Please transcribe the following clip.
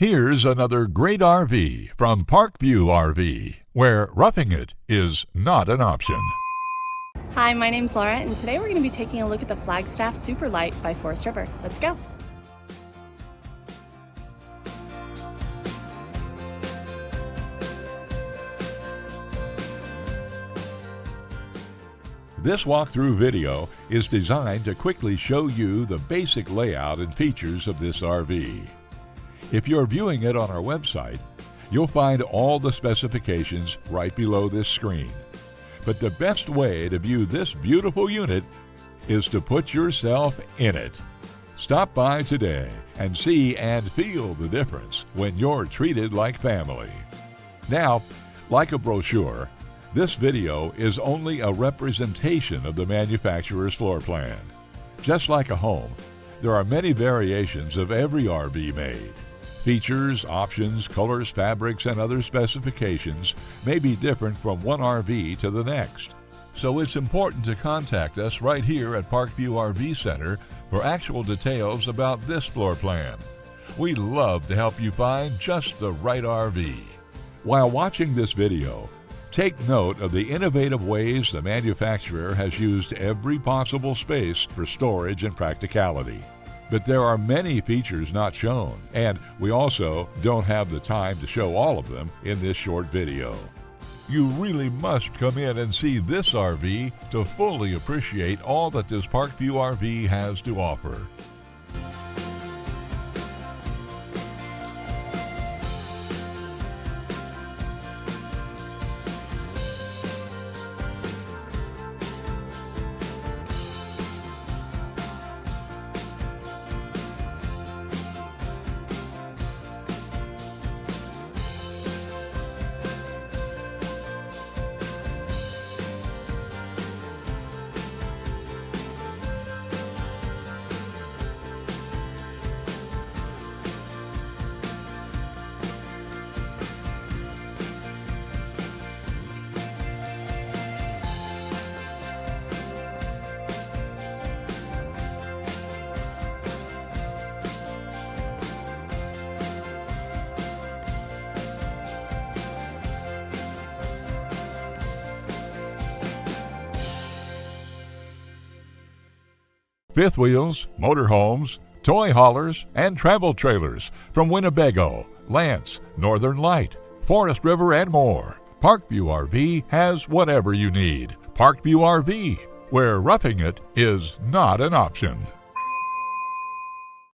Here's another great RV from Parkview RV, where roughing it is not an option. Hi, my name's Laura, and today we're going to be taking a look at the Flagstaff Super Lite by Forest River. Let's go. This walkthrough video is designed to quickly show you the basic layout and features of this RV. If you're viewing it on our website, you'll find all the specifications right below this screen. But the best way to view this beautiful unit is to put yourself in it. Stop by today and see and feel the difference when you're treated like family. Now, like a brochure, this video is only a representation of the manufacturer's floor plan. Just like a home, there are many variations of every RV made. Features, options, colors, fabrics, and other specifications may be different from one RV to the next. So it's important to contact us right here at Parkview RV Center for actual details about this floor plan. We'd love to help you find just the right RV. While watching this video, take note of the innovative ways the manufacturer has used every possible space for storage and practicality. But there are many features not shown, and we also don't have the time to show all of them in this short video. You really must come in and see this RV to fully appreciate all that this Parkview RV has to offer. Fifth wheels, motorhomes, toy haulers, and travel trailers from Winnebago, Lance, Northern Light, Forest River, and more. Parkview RV has whatever you need. Parkview RV, where roughing it is not an option.